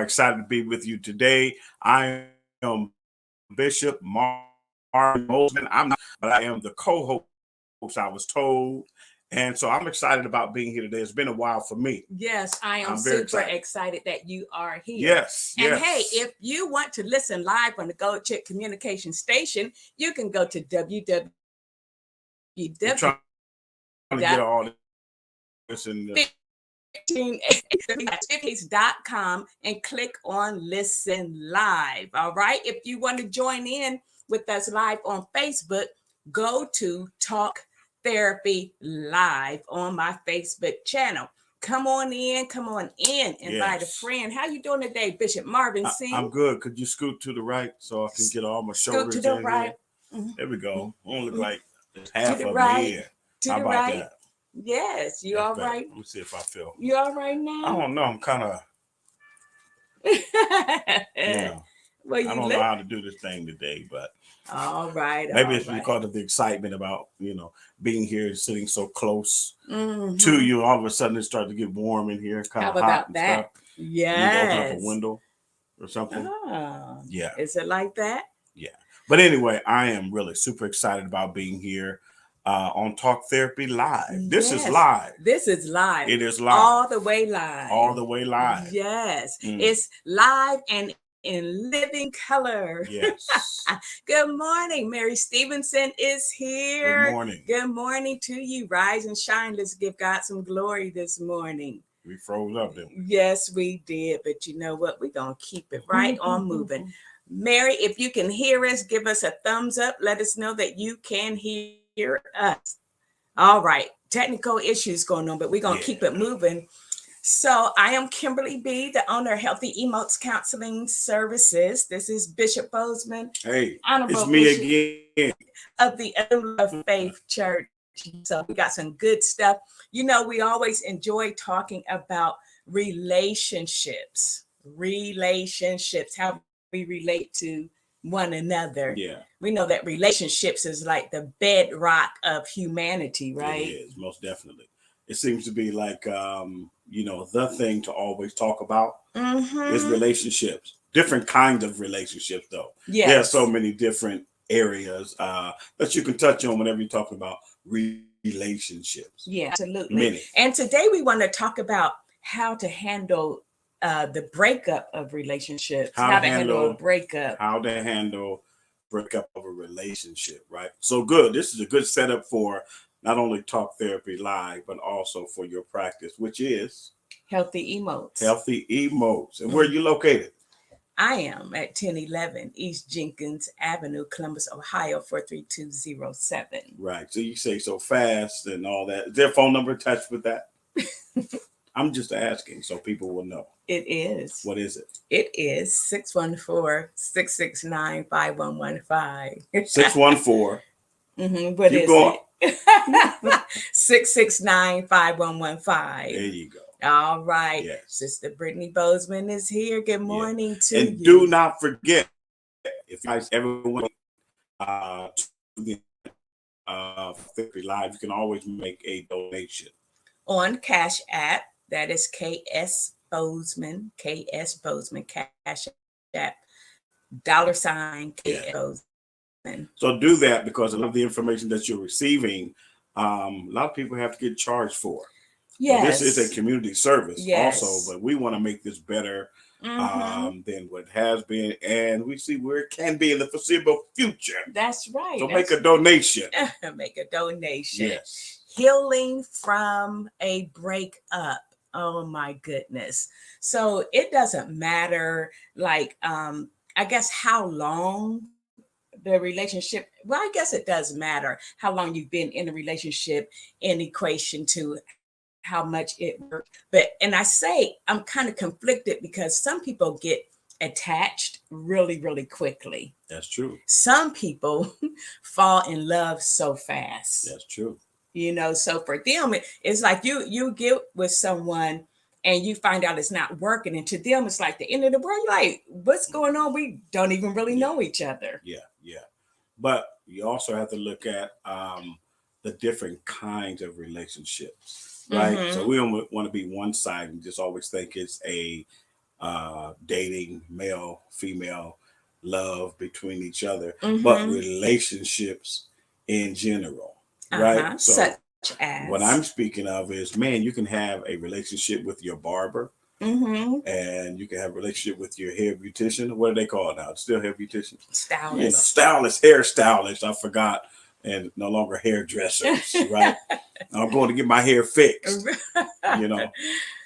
excited to be with you today. I am Bishop Marvin Mosman. I'm not, but I am the co-host, I was told. And so I'm excited about being here today. It's been a while for me. Yes, I am I'm very super excited. excited that you are here. Yes, And yes. hey, if you want to listen live on the Gold Chick Communication Station, you can go to I'm trying to get all this in the 15com and click on listen live. All right. If you want to join in with us live on Facebook, go to Talk Therapy Live on my Facebook channel. Come on in, invite a friend. How you doing today, Bishop Marvin C? I'm good. Could you scoot to the right so I can get all my shoulders to the in right. here? There we go. I don't look like there's half To the of right. me here. To How the about right. that? Yes, you That's all better. right? Let me see if I feel. You all right now? I don't know. I'm kind of, Well, I don't know how to do this thing today, but all right. Maybe it's because of the excitement about, being here and sitting so close to you. All of a sudden it started to get warm in here, kind of hot and stuff. Yes. You need to open up a window or something. Yeah. Is it like that? Yeah. But anyway, I am really super excited about being here on Talk Therapy Live. This is live. This is live. It is live. All the way live. All the way live. Yes. It's live and in living color. Yes. Good morning. Mary Stevenson is here. Good morning. Good morning to you. Rise and shine. Let's give God some glory this morning. We froze up, didn't we? Yes, we did. But you know what? We're going to keep it right on moving. Mary, if you can hear us, give us a thumbs up. Let us know that you can hear us. All right. Technical issues going on, but we're going to keep it moving. So I am Kimberly B., the owner of Healthy Emotes Counseling Services. This is Bishop Bozeman. Hey, it's me again. Of the of Faith Church. So we got some good stuff. You know, we always enjoy talking about relationships, how we relate to one another. Yeah. We know that relationships is like the bedrock of humanity, right? It is, most definitely. It seems to be like, the thing to always talk about is relationships. Different kinds of relationships, though. Yes. There are so many different areas that you can touch on whenever you're talking about relationships. Yeah, absolutely. Many. And today we want to talk about how to handle the breakup of relationships. How to handle a breakup. How to handle breakup of a relationship, right? So good. This is a good setup for not only Talk Therapy Live, but also for your practice, which is Healthy Emotes. Healthy Emotes. And where are you located? I am at 1011 East Jenkins Avenue, Columbus, Ohio, 43207. Right. So you say so fast and all that. Is there a phone number attached with that? I'm just asking so people will know. It is. What is it? It is 614-669-5115. 614. What Keep is going. it? 669-5115. There you go. All right. Yes. Sister Brittany Bozeman is here. Good morning to you. And do not forget, if you guys ever want to Therapy Live, you can always make a donation. On Cash App, that is KS Bozeman, Cash App, $KS Bozeman. So do that because a lot of the information that you're receiving, a lot of people have to get charged for. Yes. This is a community service also, but we want to make this better than what has been, and we see where it can be in the foreseeable future. That's right. So make a donation. Make a donation. Yes. Healing from a breakup. Oh my goodness. So it doesn't matter, like, I guess how long the relationship, well, I guess it does matter how long you've been in a relationship in equation to how much it worked. And I say I'm kind of conflicted because some people get attached really, really quickly. That's true. Some people fall in love so fast. That's true. So for them, it's like you get with someone and you find out it's not working. And to them, it's like the end of the world. You're like, what's going on? We don't even really know each other. Yeah. But you also have to look at the different kinds of relationships, right? So we don't want to be one-sided and just always think it's a dating, male, female, love between each other, but Mm-hmm. relationships in general, right? Uh-huh. So Such what as. I'm speaking of is, man, you can have a relationship with your barber, Mm-hmm. and you can have a relationship with your hair beautician. What do they call it now? It's still hair beautician. Stylist. Stylist, hair stylist. I forgot, and no longer hairdressers, right? I'm going to get my hair fixed, you know.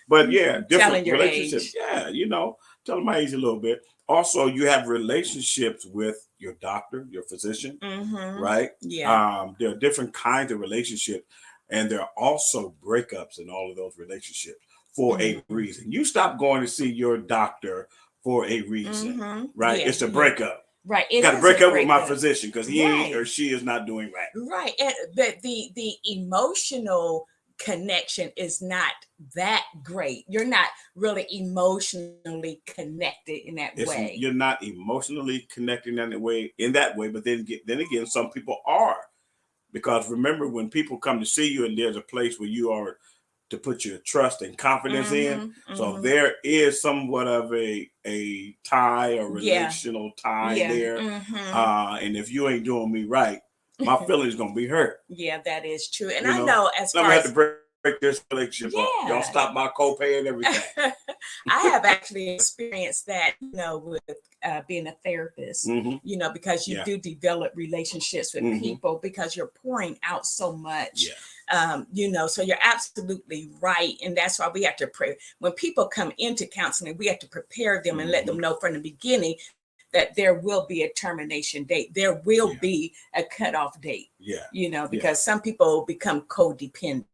But yeah, different Telling your relationships. age. Yeah, tell them my age a little bit. Also, you have relationships with your doctor, your physician, Mm-hmm. right? Yeah. There are different kinds of relationships, and there are also breakups in all of those relationships for a Mm-hmm. reason. You stop going to see your doctor for a reason, Mm-hmm. right? Yeah. It's a Yeah. breakup. Right. I It got to is a break up with my breakup. physician because he ain't Right. or she is not doing right. Right. And but the emotional connection is not that great. You're not really emotionally connected in that way. You're not emotionally connecting in that way, but then again, some people are, because remember, when people come to see you and there's a place where you are to put your trust and confidence in, Mm-hmm. so Mm-hmm. there is somewhat of a tie or Yeah. relational tie Yeah. there, Mm-hmm. and if you ain't doing me right, my feelings gonna be hurt, Yeah, that is true. And you I know. know as I'm far gonna have to as break this relationship up. Y'all yeah. stop my copay and everything. I have actually experienced that, with being a therapist, Mm-hmm. because you Yeah. do develop relationships with Mm-hmm. people because you're pouring out so much. Yeah. So you're absolutely right. And that's why we have to pray. When people come into counseling, we have to prepare them and let them know from the beginning that there will be a termination date. There will Yeah. be a cutoff date, Yeah. because some people become codependent.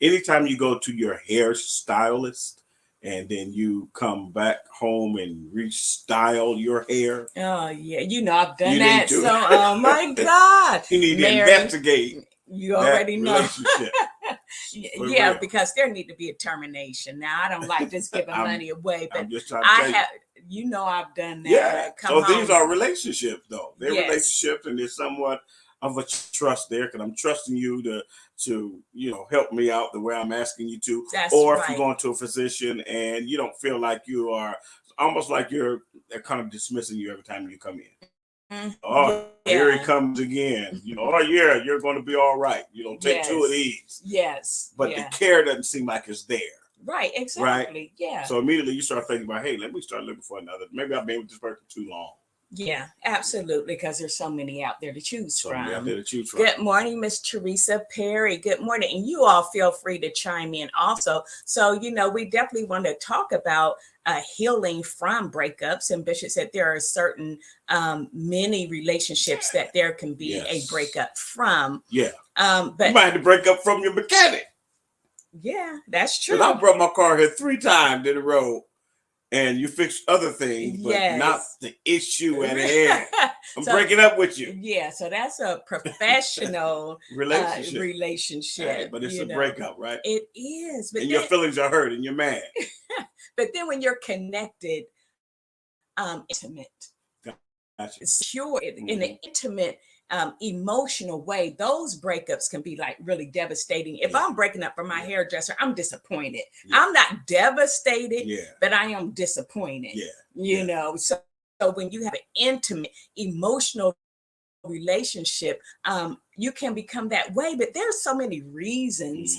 Anytime you go to your hairstylist and then you come back home and restyle your hair, Oh yeah, I've done you that. need to So, oh my God, you need to Mary, investigate you that already know. relationship for Yeah, real. because there need to be a termination. Now, I don't like just giving I'm money away, but I'm just trying to I tell you. have, I've done that. Yeah. Come So these home. are relationships, though. They're Yes, relationships, and there's somewhat of a trust there because I'm trusting you to help me out the way I'm asking you to. that's Or if you're right. going to a physician and you don't feel like you are, almost like they're kind of dismissing you every time you come in. Oh, Yeah. here he comes again. Oh yeah, you're going to be all right. Take two of Yes. these. Yes. But the Yeah. care doesn't seem like it's there. Right. Right. Exactly. Yeah. So immediately you start thinking about, hey, let me start looking for another. Maybe I've been with this person too long. Yeah, absolutely, because there's so many out there to choose So many out from. there to choose from. Good morning, Miss Teresa Perry. Good morning. And you all feel free to chime in also. So, we definitely want to talk about healing from breakups. And Bishop said there are certain many relationships that there can be a Yes. breakup from. Yeah. But you might have to break up from your mechanic. yeah, that's Because I true. brought my car here 3 times in a row, and you fixed other things, but not Yes. the issue at hand. I'm So, breaking up with you. yeah, so that's a professional Relationship. relationship. Hey, but it's a breakup, right? It is, but And then, your feelings are hurt and you're mad. but then when you're connected, intimate, Gotcha. secure, in an intimate, emotional way, those breakups can be like really devastating. If Yeah. I'm breaking up from my hairdresser, I'm disappointed. Yeah. I'm not devastated, Yeah. but I am disappointed. Yeah. So when you have an intimate, emotional relationship, you can become that way. But there's so many reasons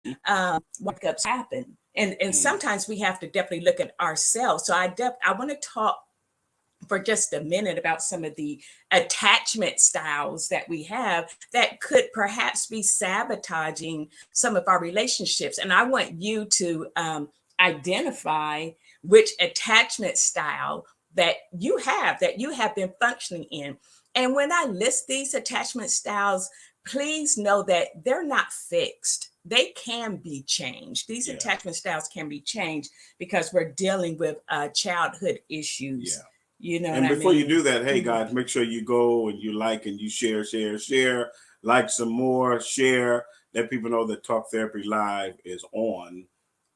why breakups happen, and sometimes we have to definitely look at ourselves. So I want to talk for just a minute about some of the attachment styles that we have that could perhaps be sabotaging some of our relationships. And I want you to identify which attachment style that you have been functioning in. And when I list these attachment styles, please know that they're not fixed. They can be changed. These attachment styles can be changed because we're dealing with childhood issues. Yeah. You know And what before I mean? you do that, hey guys, make sure you go and you like and you share, like some more, share, let people know that Talk Therapy Live is on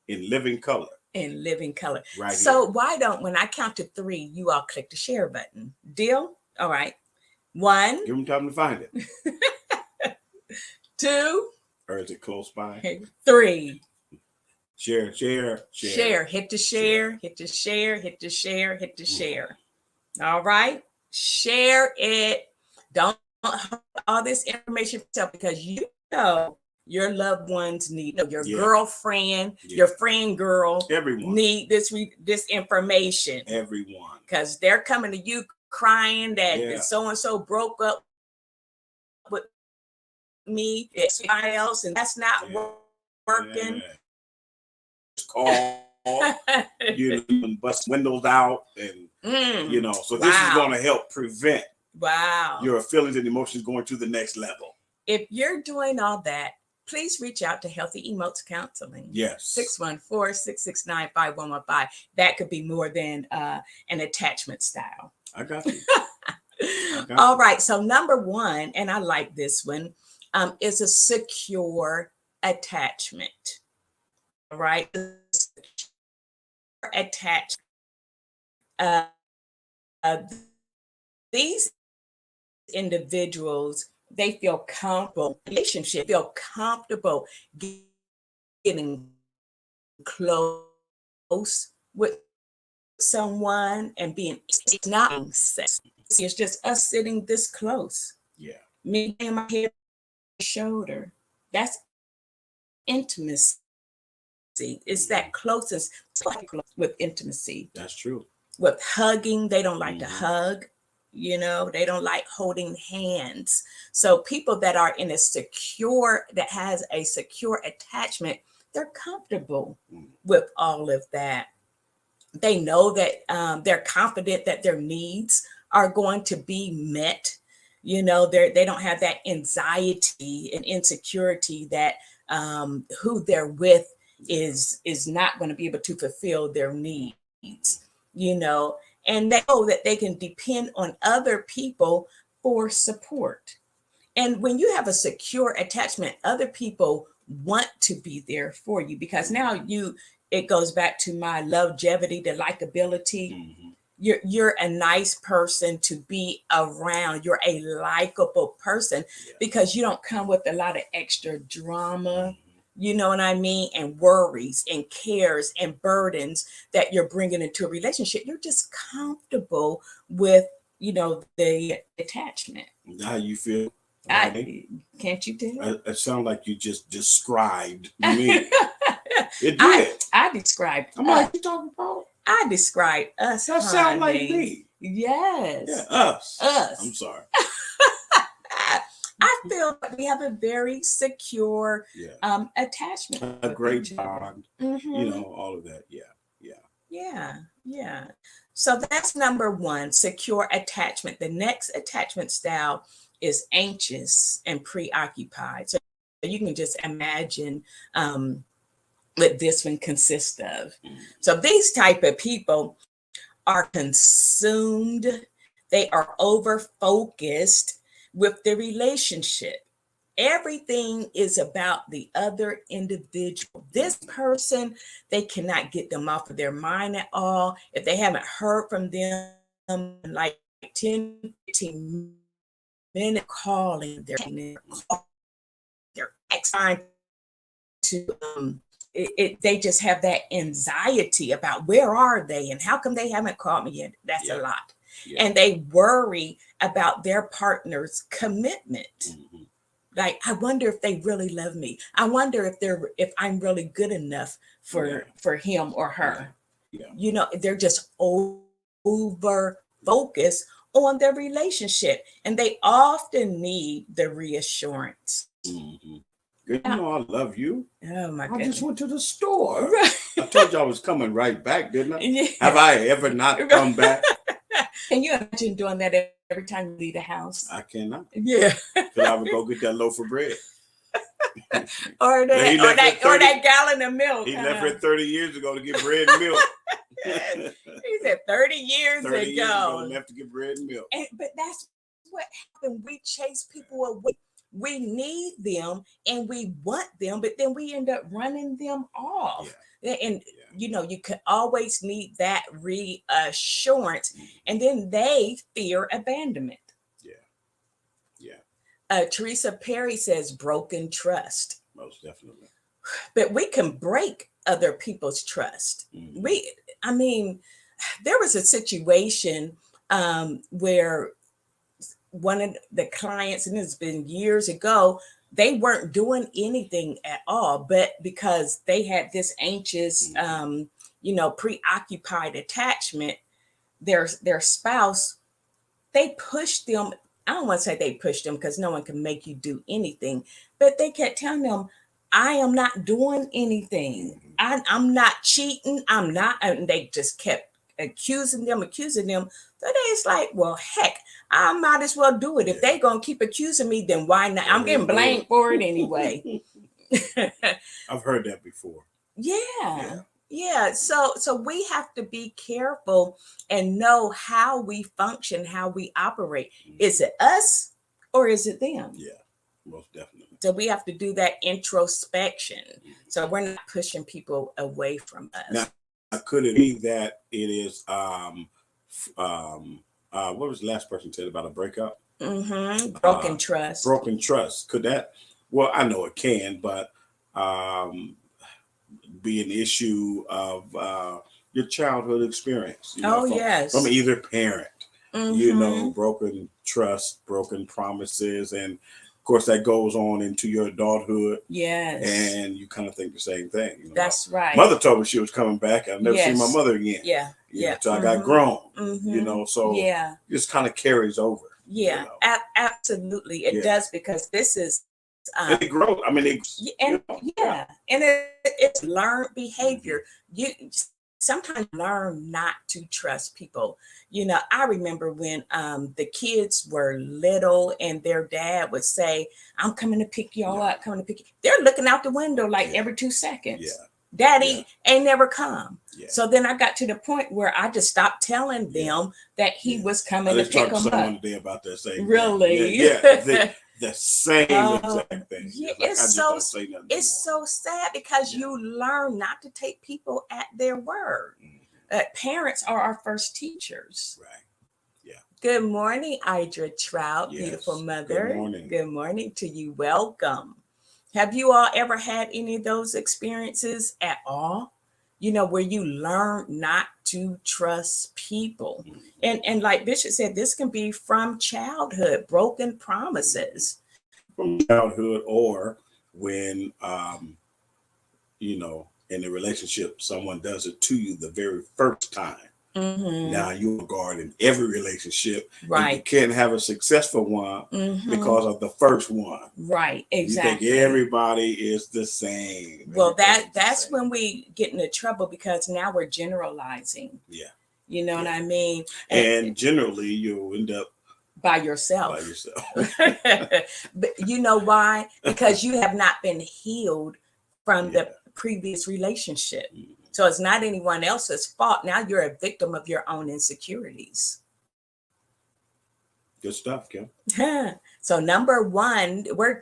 in living color. In living color. Right. So here. why don't, when I count to 3, you all click the share button. Deal? All right. 1. Give them time to find it. 2. Or is it close by? 3. Share. Hit the share. Hit the share. Hit the share. Hit the share. All right. Share it. Don't hold all this information for yourself, because you know your loved ones need, your girlfriend, your friend girl, everyone need this information. Everyone. Because they're coming to you crying that so and so broke up with me, it's somebody else, and that's not working. Call, and bust windows out, and so this is going to help prevent your feelings and emotions going to the next level. If you're doing all that, please reach out to Healthy Emotes Counseling. Yes. 614-669-5115. That could be more than an attachment style. I got you. All right. So number one, and I like this one, is a secure attachment. All right. Attached. These individuals, they feel comfortable relationship, feel comfortable getting close with someone and being, it's not sex. It's just us sitting this close. Yeah. Me and my head on my shoulder. That's intimacy. It's that closeness with intimacy. That's true. With hugging, they don't like to hug. They don't like holding hands. So people that are in that has a secure attachment, they're comfortable with all of that. They know that they're confident that their needs are going to be met. They don't have that anxiety and insecurity that who they're with is not going to be able to fulfill their needs. And they know that they can depend on other people for support. And when you have a secure attachment, other people want to be there for you, because now it goes back to my longevity, the likability. You're a nice person to be around. You're a likable person because you don't come with a lot of extra drama. You know what I mean? And worries and cares and burdens that you're bringing into a relationship. You're just comfortable with, the attachment. How you feel? Can't you tell? It sounds like you just described me. It did. I described. I'm like, you talking about? I described us. That sounds like me. Yes. Yeah, us. I'm sorry. I feel like we have a very secure attachment. A great bond. All of that. Yeah. So that's number one, secure attachment. The next attachment style is anxious and preoccupied. So you can just imagine what this one consists of. So these type of people are consumed. They are over focused with the relationship. Everything is about the other individual. This person, they cannot get them off of their mind at all. If they haven't heard from them in like 10, 15 minutes, calling their ex trying to they just have that anxiety about where are they and how come they haven't called me yet. That's a lot. And they worry about their partner's commitment. Like, I wonder if they really love me. I wonder if I'm really good enough for him or her. They're just over focused on their relationship, and they often need the reassurance. Good, I love you. Oh my goodness. I just went to the store. Right. I told you I was coming right back, didn't I? Have I ever not come back? Can you imagine doing that every time you leave the house? I cannot. Yeah. Because I would go get that loaf of bread. or that gallon of milk. He left here 30 years ago to get bread and milk. He said 30 years ago. He left to get bread and milk. But that's what happened. We chase people away. We need them and we want them, but then we end up running them off. And you can always need that reassurance, and then they fear abandonment. Teresa Perry says broken trust. Most definitely. But we can break other people's trust. Mhm. I mean, there was a situation where one of the clients, and it's been years ago, they weren't doing anything at all, but because they had this anxious, Mhm. preoccupied attachment, their spouse, they pushed them. I don't want to say they pushed them because no one can make you do anything, but they kept telling them, I am not doing anything. Mhm. I'm not cheating. I'm not. And they just kept accusing them. So they, it's like, well, heck, I might as well do it. If Yeah. they going to keep accusing me, then why not? Go I'm ahead getting and do blamed for it anyway. it. I've heard that before. Yeah. Yeah. Yeah. So we have to be careful and know how we function, how we operate. Is Mhm. it us or is it them? Yeah. Most definitely. So we have to do that introspection. So Mhm. we're not pushing people away from Now, us. could it be that it is what was the last person said about a breakup? Broken Uh, trust. broken trust. Could that? Well, I know it can, but um, be an issue of your childhood experience. Oh From yes. either parent. Mm-hmm. Broken trust, broken promises, and of course that goes on into your adulthood, Yes. and you kind of think the same thing. My That's right. mother told me she was coming back, and I'll never see my Yes. mother again. Yeah. Yeah. Till I got Mm-hmm. grown. Mm-hmm. So Yeah. just kind of carries over. Yeah. Absolutely. It Yeah, does because this is and it grows. I mean, and yeah. yeah, and it's learned behavior. Hmm. You sometimes learn not to trust people. I remember when the kids were little and their dad would say, I'm coming to pick y'all Yeah, up, coming to pick you. They're looking out the window like yeah, every 2 seconds. yeah, yeah, Daddy ain't never come. yeah, So then I got to the point where I just stopped telling yeah, them that he yeah. was I coming to just pick talked to them up. someone today about that same thing. Yeah, Really? yeah, the same Oh, exact thing. yeah, It's like I just don't say nothing no it's more. so sad because Yeah. you learn not to take people at their word. Mhm. Parents are our first teachers. Right. Yeah. Good morning, Idra Trout, beautiful Yes. Good mother. morning. Good morning to you. Welcome. Have you all ever had any of those experiences at all? Where you learn not to trust people. Mhm. And like Bishop said, this can be from childhood, broken Mhm. promises. From childhood, or when in a relationship, someone does it to you the very first time. Mm-hmm. Now you're on guard in every relationship, and you Right. can't have a successful one Mm-hmm. because of the first one. Right. You think Exactly. everybody is the same. Every Well, person's the that's same. when we get into trouble because now we're generalizing. Yeah, You know what yeah. I mean? And And generally, you'll end up by by yourself. yourself. But you know why? Because you have not been healed from Yeah. the previous relationship. Mhm. So it's not anyone else's fault. Now you're a victim of your own insecurities. Good stuff, Kim. So number one, we're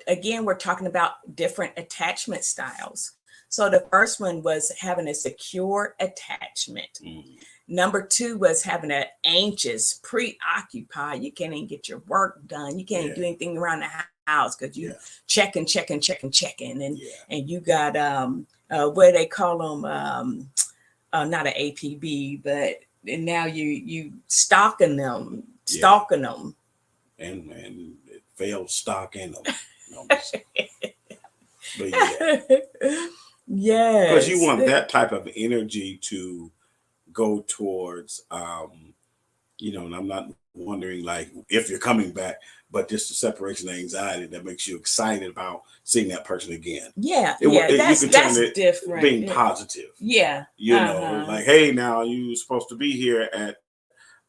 talking about different attachment styles. So the first one was having a secure attachment. Mhm. Number two was having an anxious, preoccupied. You can't even get your work done. You can't even do Yeah, anything around the house because you yeah, checking, yeah, and you got what they call them, not an APB, but and now you yeah. stalking them. And it failed stock in them. But yeah, because you Yes. want that type of energy to go towards and I'm not wondering like if you're coming back, but just the separation anxiety that makes you excited about seeing that person again. Yeah, yeah. You That's can turn that's it different. being positive. Yeah. Uh-huh. Like, hey, now you supposed to be here at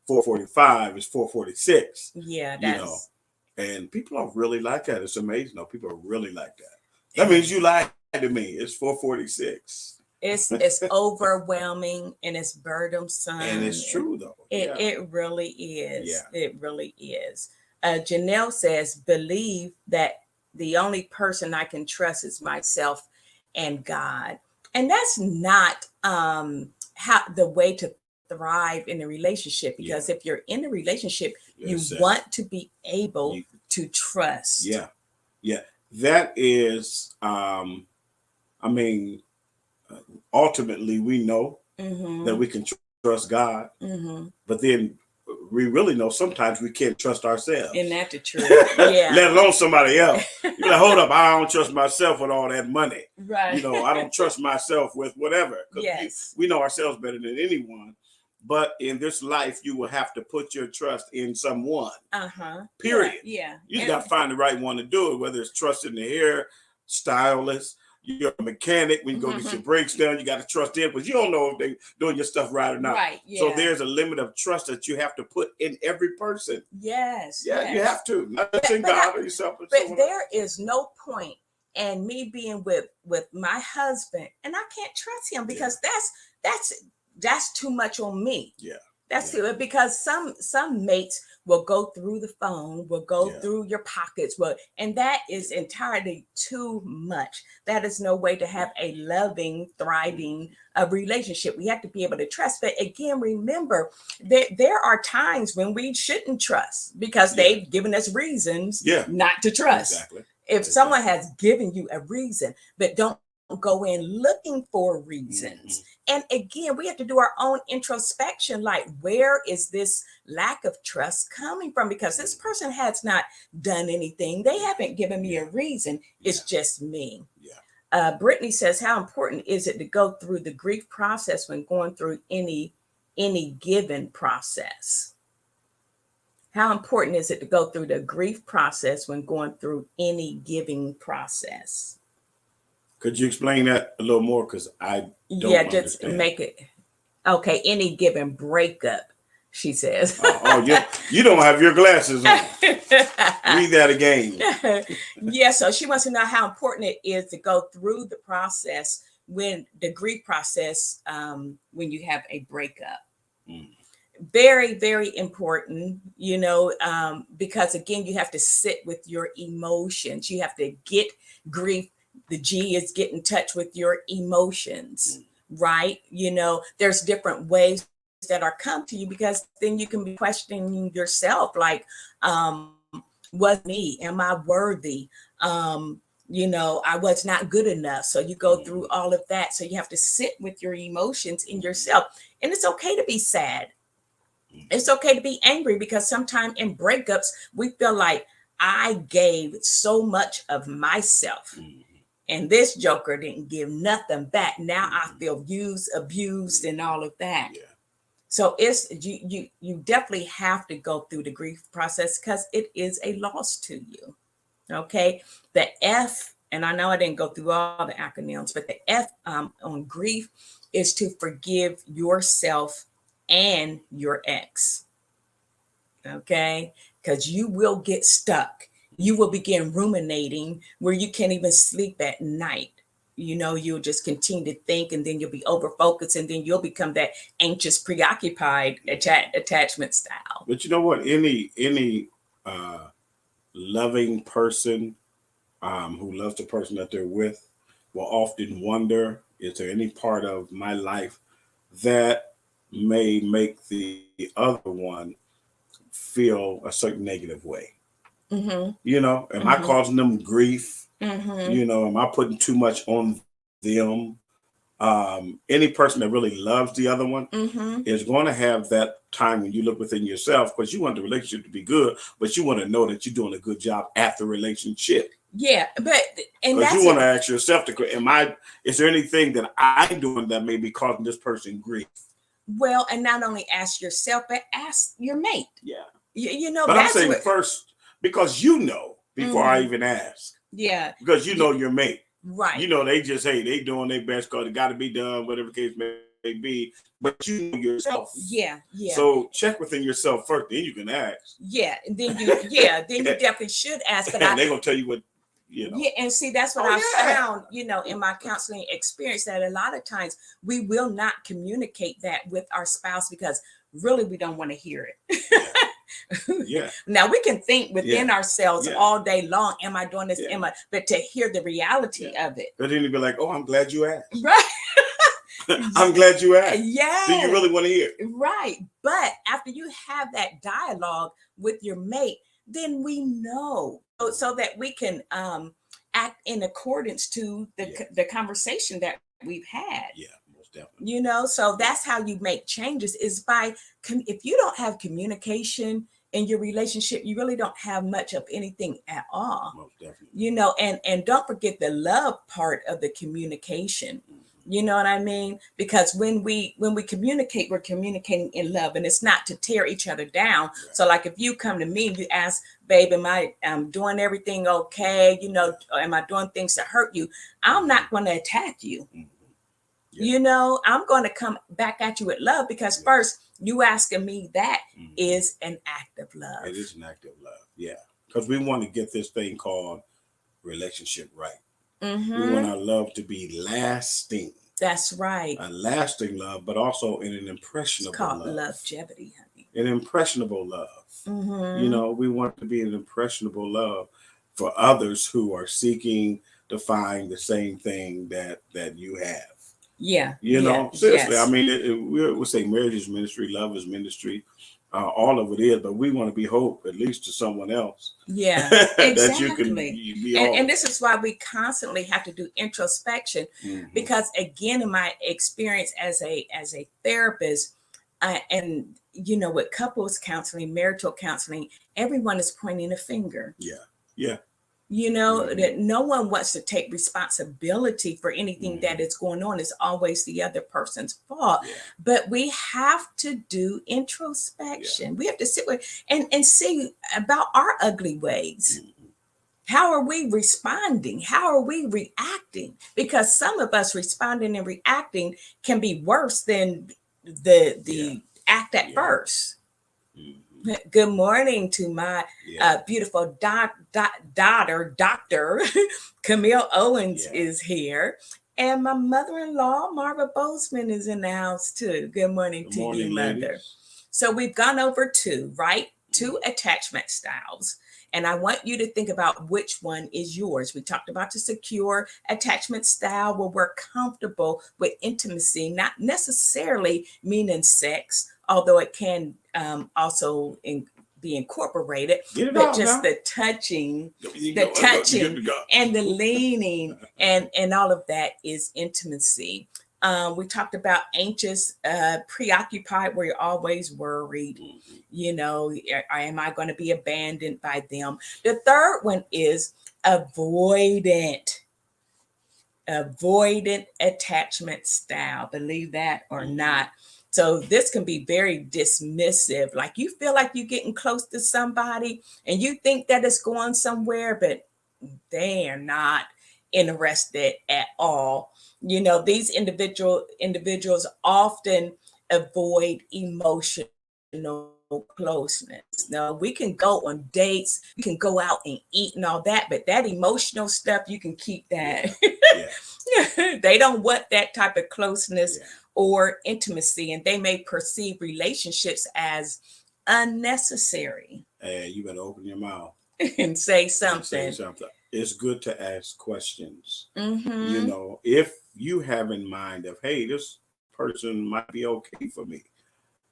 4:45. It's 4:46. Yeah, You know, that's and people are really like that. It's amazing. No, people are really like that. That means you lied to me. It's 4:46. it's overwhelming and it's And burdensome. it's true though. It Yeah. it really is. Yeah. It really is. Janelle says, believe that the only person I can trust is myself and God. And that's not how the way to thrive in a relationship Yeah. because if you're in a relationship, you Yes. want to be able You, to trust. yeah. Yeah. That is I mean, ultimately we know that we can trust God, but then we really know sometimes we can't trust Isn't ourselves, that the truth? Yeah. let alone somebody else. You're like, hold up, I don't trust myself with all that money. Right. I don't trust myself with whatever, because Yes. we know ourselves better than anyone. But in this life, you will have to put your trust in someone. Uh-huh. Period. Yeah. You just And got to find the right one to do it, whether it's trust in the hair stylist, you're a mechanic. When you go get your brakes done, you got to trust them because you don't know if they're doing your stuff right or not. right. So Yeah. there's a limit of trust that you have to put in every person. Yes. Yeah, you Yes. have to, not just in God or yourself, but But someone else. there is no point in me being with my husband and I can't trust him because that's too much on me. Yeah. That's Yeah. it. Because some mates will go through the phone, will go Yeah. through your pockets, will, and that is entirely too much. That is no way to have a loving, thriving relationship. We have to be able to trust. But again, remember that there are times when we shouldn't trust because Yeah. they've given us reasons Yeah. not to trust. Exactly. If someone has given you a reason, but don't go in looking for reasons. And again, we have to do our own introspection, like where is this lack of trust coming from? Because this person has not done anything. They haven't given me a reason. It's just me. Brittany says, how important is it to go through the grief process when going through any given process? How important is it to go through the grief process when going through any giving process? Could you explain that a little more? Because I Yeah, don't just understand. make it okay. Any given breakup, she says. You don't have your glasses on. Read that again. Yeah, so she wants to know how important it is to go through the process when the grief process when you have a breakup. Very, very important, because again, you have to sit with your emotions. You have to get grief. The G is get in touch with your emotions, right? There's different ways that are come to you because then you can be questioning yourself, like, was me? Am I worthy? I was not good enough. So you go through all of that. So you have to sit with your emotions in yourself. And it's okay to be sad. It's okay to be angry because sometimes in breakups, we feel like I gave so much of myself and this joker didn't give nothing back. Now I feel used, abused, and all of that. Yeah. So it's you definitely have to go through the grief process because it is a loss to you. Okay. The F, and I know I didn't go through all the acronyms, but the F on grief is to forgive yourself and your ex. Okay. Because you will get stuck. You will begin ruminating where you can't even sleep at night. You'll just continue to think and then you'll be over focused and then you'll become that anxious, preoccupied attachment style. But you know what? Any uh, loving person who loves the person that they're with will often wonder, is there any part of my life that may make the other one feel a certain negative way? Mm-hmm. Am I causing them grief? Mm-hmm. Am I putting too much on them? Any person that really loves the other one Mm-hmm. is going to have that time when you look within yourself because you want the relationship to be good, but you want to know that you're doing a good job at the relationship. Yeah, and Because that's you want to ask yourself, is there anything that I'm doing that may be causing this person grief? well, and not only ask yourself, but ask your mate. Yeah. But I'm That's saying what. first, because before I even ask. Yeah. Because your mate. Right. They just, hey, they doing their best because it got to be done, whatever the case may be. But you know yourself. Yeah. Yeah. So check within yourself first, then you can ask. Yeah. And then then you definitely should ask. But and they're going to tell you what, Yeah, and see, that's what I found, in my counseling experience, that a lot of times we will not communicate that with our spouse because really we don't want to hear it. Yeah. Now we can think within ourselves all day long, am I doing this? Am I? But to hear the reality of it. But then you'd be like, oh, I'm glad you asked. Right. I'm glad you asked. Yeah. Do you really want to hear? Right. But after you have that dialogue with your mate, then we know so that we can act in accordance to the conversation that we've had. Yeah, most definitely. So that's how you make changes, is by if you don't have communication in your relationship, you really don't have much of anything at all. Most definitely. And don't forget the love part of the communication. Mm-hmm. You know what I mean? Because when we communicate, we're communicating in love, and it's not to tear each other down. Right. So like if you come to me and you ask, babe, am I doing everything okay? Or am I doing things to hurt you? I'm not going to attack you. Mm-hmm. Yeah. I'm going to come back at you with love, because Yes. first, you asking me that Mm-hmm. is an act of love. It is an act of love. Yeah. Because we want to get this thing called relationship right. We want our love to be lasting. That's right. A lasting love, but also in an It's impressionable called love. longevity, honey. An impressionable love. Mm-hmm. We want to be an impressionable love for others who are seeking to find the same thing that you have. Yeah. Seriously. I Yes. mean, we say marriage is ministry, love is ministry. All of it is, but we want to be hope, at least to someone else. Yeah, That you can exactly. be And hope. this is why we constantly have to do introspection, Mm-hmm. because again, in my experience as a therapist, and with couples counseling, marital counseling, everyone is pointing a finger. Yeah. Yeah. That no one wants to take responsibility for anything that is going on. It's always the other person's fault. Yeah. But we have to do introspection. Yeah. We have to sit with and see about our ugly ways. How are we responding? How are we reacting? Because some of us responding and reacting can be worse than the act at first. Good morning to my beautiful daughter, Dr. Camille Owens is here. And my mother-in-law, Marva Bozeman, is in the house too. Good morning to you, Mother. Ladies. So we've gone over two attachment styles. And I want you to think about which one is yours. We talked about the secure attachment style, where we're comfortable with intimacy, not necessarily meaning sex, although it can also be incorporated, but just the touching, and the leaning, and all of that is intimacy. We talked about anxious, preoccupied, where you're always worried. Am I going to be abandoned by them? The third one is avoidant attachment style, believe that or not. So this can be very dismissive. Like you feel like you're getting close to somebody and you think that it's going somewhere, but they are not interested at all. These individuals often avoid emotional closeness. Now, we can go on dates, we can go out and eat and all that, but that emotional stuff, you can keep that. They don't want that type of closeness or intimacy, and they may perceive relationships as unnecessary. Hey, you better open your mouth and say something. It's good to ask questions. If you have in mind of, hey, this person might be okay for me.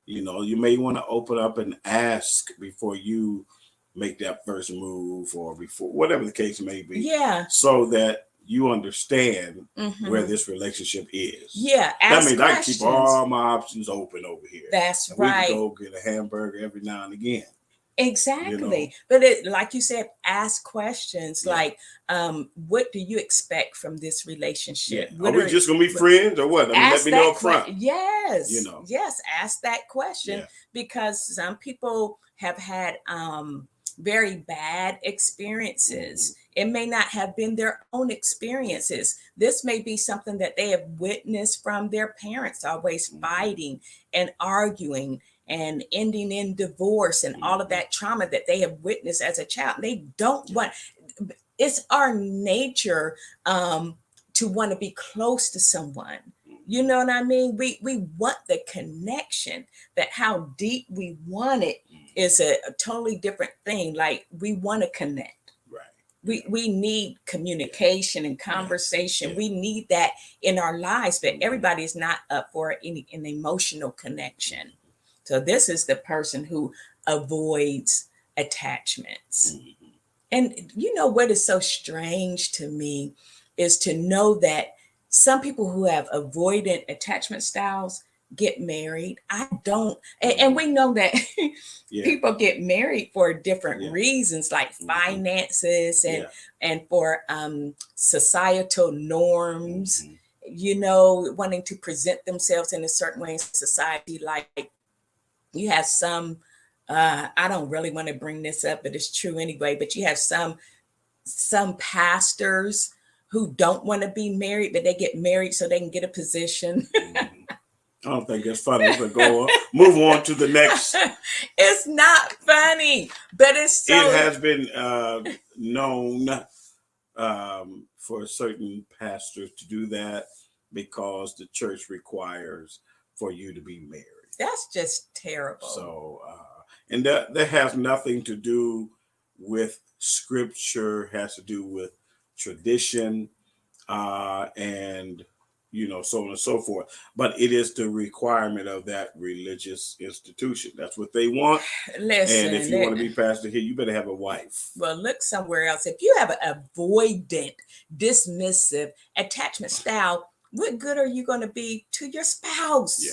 You may want to open up and ask before you make that first move, or before whatever the case may be. Yeah. So that you understand where this relationship is. Yeah. That means I can keep all my options open over here. That's and right. We can go get a hamburger every now and again. Exactly. But like you said, ask questions like, what do you expect from this relationship? Are we just going to be friends or what? Let me know up front. Yes. Yes. Ask that question because some people have had very bad experiences. It may not have been their own experiences. This may be something that they have witnessed from their parents, always fighting and arguing and ending in divorce and all of that trauma that they have witnessed as a child. They don't want, it's our nature to want to be close to someone. You know what I mean? We want the connection, but how deep we want it is a totally different thing. Like we want to connect. We need communication and conversation. We need that in our lives, but everybody is not up for an emotional connection. So this is the person who avoids attachments. And you know what is so strange to me is to know that some people who have avoidant attachment styles get married. I don't, and we know that Yeah. people get married for different Yeah. reasons, like Mm-hmm. finances Yeah. and for societal norms. Mm-hmm. Wanting to present themselves in a certain way in society. Like you have some. I don't really want to bring this up, but it's true anyway. But you have some pastors who don't want to be married, but they get married so they can get a position. Mm-hmm. I don't think that's funny, but go on. Move on to the next. It's not funny, but it's It so. has been known for certain pastors to do that because the church requires for you to be married. That's just terrible. So, and that has nothing to do with scripture, has to do with tradition, and so on and so forth. But it is the requirement of that religious institution. That's what they want. Listen, And if you want to be pastor here, you better have a wife. Well, look somewhere else. If you have an avoidant, dismissive attachment style, what good are you going to be to your spouse? Yeah.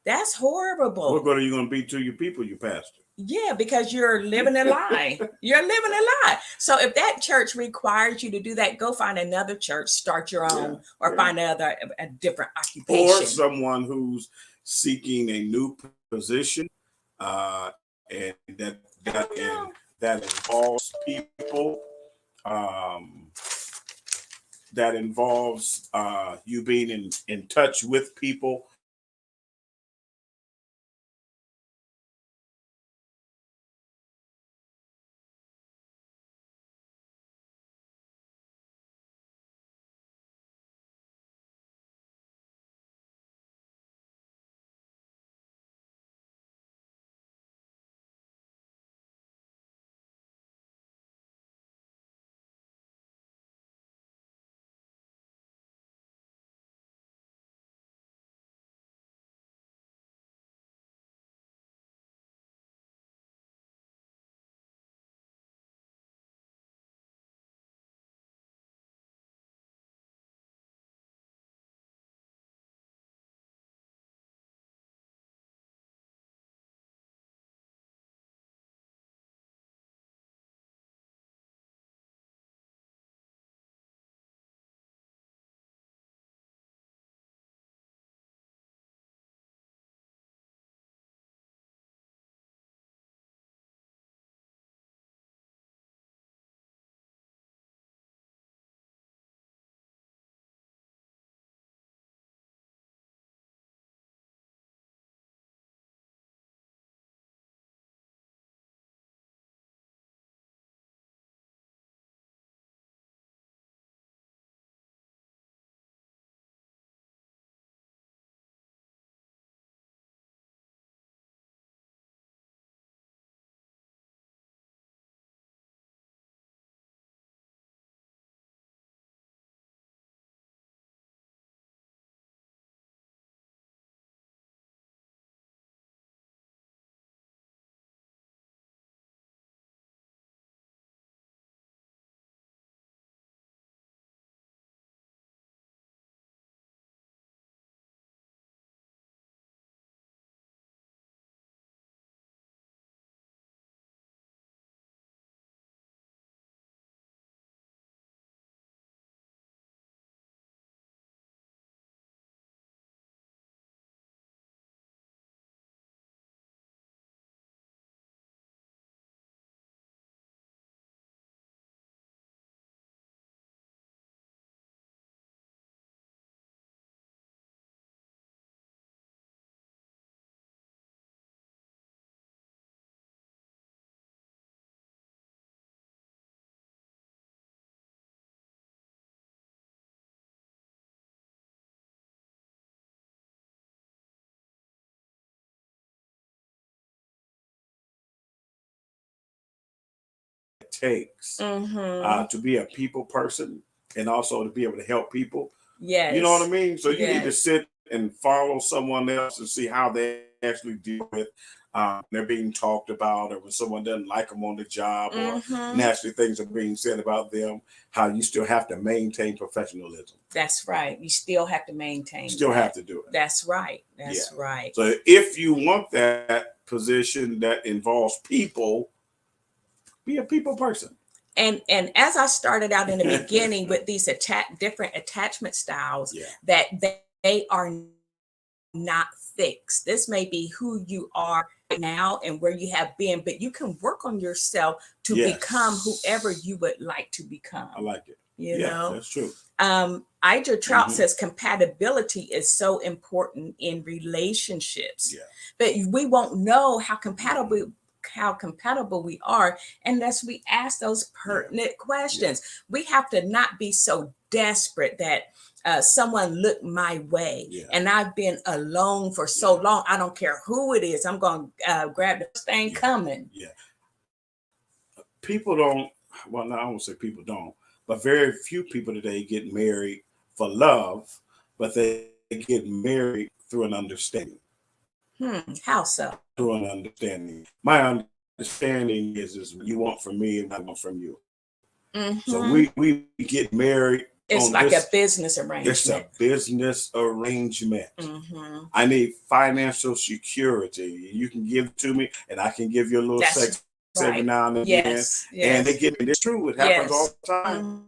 That's horrible. What good are you going to be to your people, you pastor? Yeah, because you're living a lie. You're living a lie. So if that church requires you to do that, go find another church, start your own, or find a different occupation. Or someone who's seeking a new position, and that involves people, um, that involves you being in touch with people. Takes Mm-hmm. to be a people person and also to be able to help people. You know what I Yes. mean? So you need to Yes. sit and follow someone else and see how they actually deal with they're being talked about, or when someone doesn't like them on the job, or Mm-hmm. naturally things are being said about them, how you still have to maintain professionalism. That's right. You still have to maintain Still that. have to do it. That's right. Yeah. That's right. So if you want that position that involves people, be a people person. And as I started out in the beginning with these different attachment styles, Yeah. that they are not fixed. This may be who you are right now and where you have been, but you can work on yourself to become whoever you would like to become. I like it. You Yeah, know, that's true. Ida Trout says compatibility is so important in relationships, Yeah. but we won't know how compatible we are unless we ask those pertinent questions. We have to not be so desperate that someone look my way and I've been alone for so long. I don't care who it is. I'm going to grab the first thing coming. Yeah. People don't, well, no, I won't say people don't, but very few people today get married for love, but they get married through an understanding. How so? Through an understanding. My understanding is what you want from me and what I want from you. So we get married. It's like a business arrangement. It's a business arrangement. I need financial security. You can give it to me, and I can give you a little sex every now and again. And they give me. It's true. It happens all the time.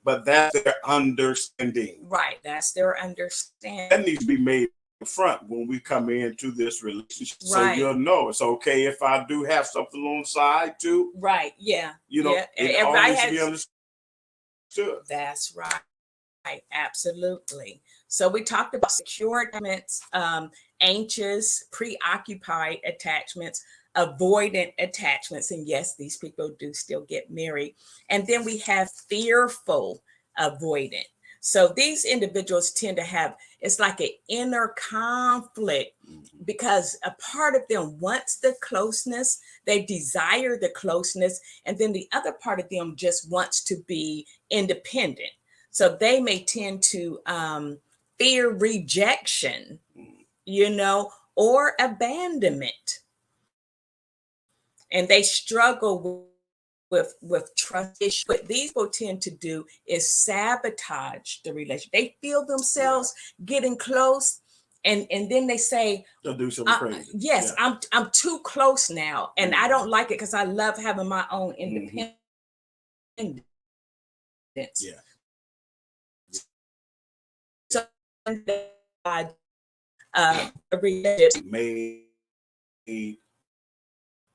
But that's their understanding. Right. That's their understanding. That needs to be made front when we come into this relationship, so you'll know it's okay if I do have something on the side too. Right. Yeah. You know, it all needs to be understood. That's right. Absolutely. So we talked about secure attachments, anxious, preoccupied attachments, avoidant attachments, and yes, these people do still get married. And then we have fearful avoidant. So these individuals tend to have, it's like an inner conflict because a part of them wants the closeness, they desire the closeness, and then the other part of them just wants to be independent. So they may tend to fear rejection, or abandonment. And they struggle with trust issues. What these people tend to do is sabotage the relationship. They feel themselves getting close, and then they say, they'll do something crazy. Yes, I'm too close now, and I don't like it because I love having my own independence. So a relationship made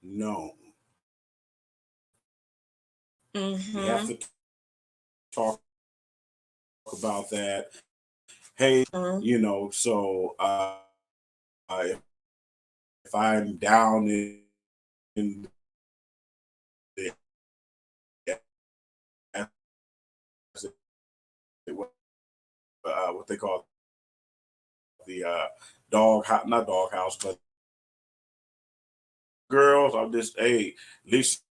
known. You have to talk about that. Hey, so if I'm down in the what they call the not dog house, but girls, I'm just, hey, at least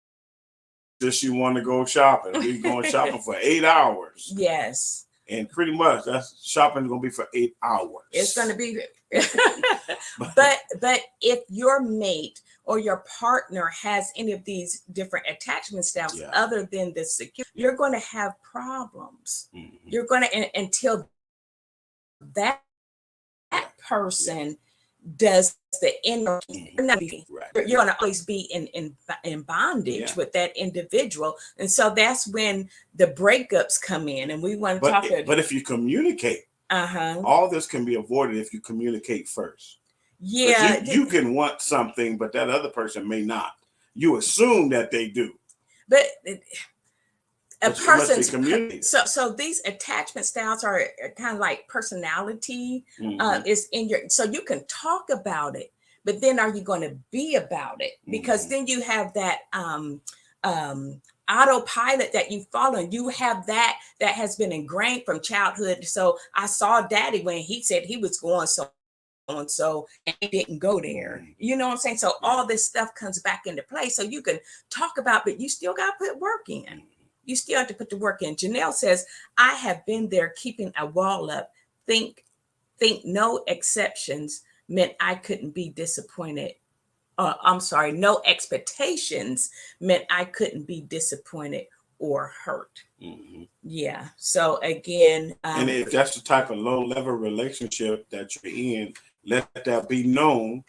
she want to go shopping. We going shopping for 8 hours. Yes. And pretty much that's shopping is gonna be for 8 hours. It's gonna be but if your mate or your partner has any of these different attachment styles other than the secure, you're going to have problems. You're going to, until that person does the inner, you're going to always be in bondage with that individual. And so that's when the breakups come in, and we want to talk about. But if you communicate, all this can be avoided if you communicate first. Yeah, you can want something, but that other person may not. You assume that they do, but a person's so these attachment styles are kind of like personality is in your, so you can talk about it, but then are you going to be about it? Because then you have that autopilot that you follow, and you have that has been ingrained from childhood. So I saw daddy when he said he was going so and so, and he didn't go there. You know what I'm saying? So all this stuff comes back into play. So you can talk about, but you still got to put work in. You still have to put the work in. Janelle says, I have been there keeping a wall up. Think no exceptions meant I couldn't be disappointed. I'm sorry, no expectations meant I couldn't be disappointed or hurt. Mhm. Yeah. So again, And if that's the type of low level relationship that you're in, let that be known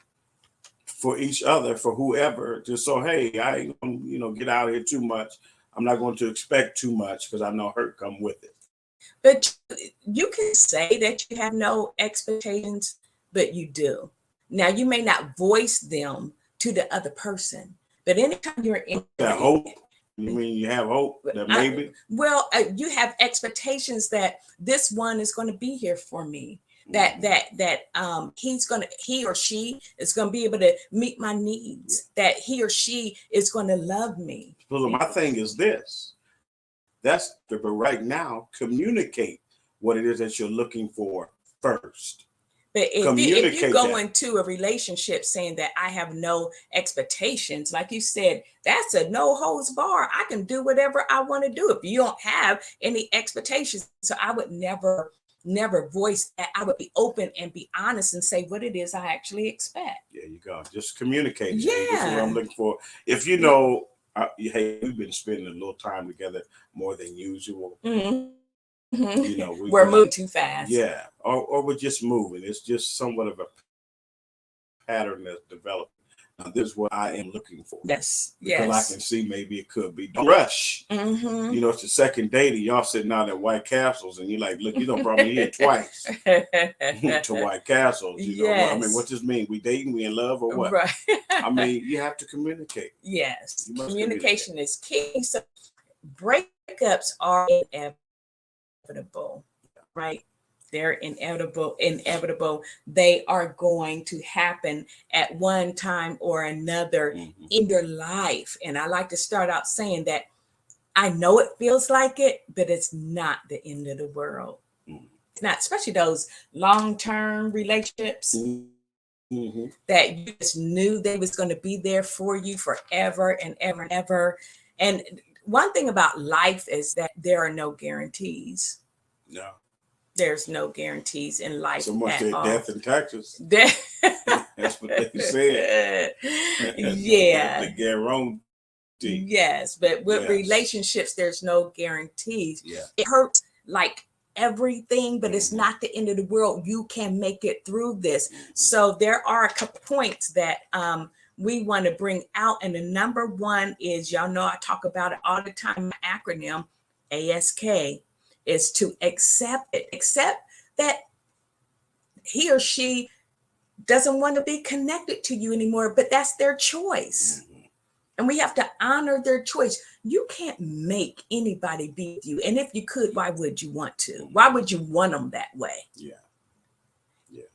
for each other, for whoever, just so, hey, I ain't gonna, get out here too much. I'm not going to expect too much because I know hurt come with it. but you can say that you have no expectations, but you do. Now, you may not voice them to the other person, but anytime you're in, That hope. You mean you have hope that maybe? you have expectations that this one is going to be here for me. He or she is going to be able to meet my needs. That he or she is going to love me. So my thing is this. That's but right now, communicate what it is that you're looking for first. But if you Communicate go that. into a relationship saying that I have no expectations, like you said, that's a no holds bar. I can do whatever I want to do if you don't have any expectations. So I would never voice that. I would be open and be honest and say what it is I actually expect. There you go. Just communicate. Hey, this is what I'm Yeah. looking for. If you know, hey, we've been spending a little time together more than usual. Mhm. We've We're been, moving too fast. yeah, or we're just moving. It's just somewhat of a pattern that's developing. Now, this is what I am looking for. Yes. Because I Yes. can see maybe it could be. Don't rush. Mm-hmm. It's the second date and y'all sitting out at White Castles and you're like, look, you done brought me here twice to White Castles. Well, I mean, Yes. what does this mean? We dating, we in love, or what? Right. I mean, you have to communicate. Yes. You must Communication is key. So breakups are inevitable, right? They're inevitable. They are going to happen at one time or another in your life. And I like to start out saying that I know it feels like it, but it's not the end of the world. It's not, especially those long-term relationships that you just knew they was going to be there for you forever and ever and ever. And one thing about life is that there are no guarantees. No. There's no guarantees in life So much at said all. death in Texas. That's what they said. Yeah. The guarantee. Yes, but with Yes. relationships, there's no guarantees. Yeah. It hurts like everything, but it's not the end of the world. You can make it through this. So there are a couple points that we want to bring out. And the number one is, y'all know I talk about it all the time, my acronym ASK is to accept it. Accept that he or she doesn't want to be connected to you anymore, but that's their choice. And we have to honor their choice. You can't make anybody be with you. And if you could, why would you want to? Why would you want them that way? Yeah.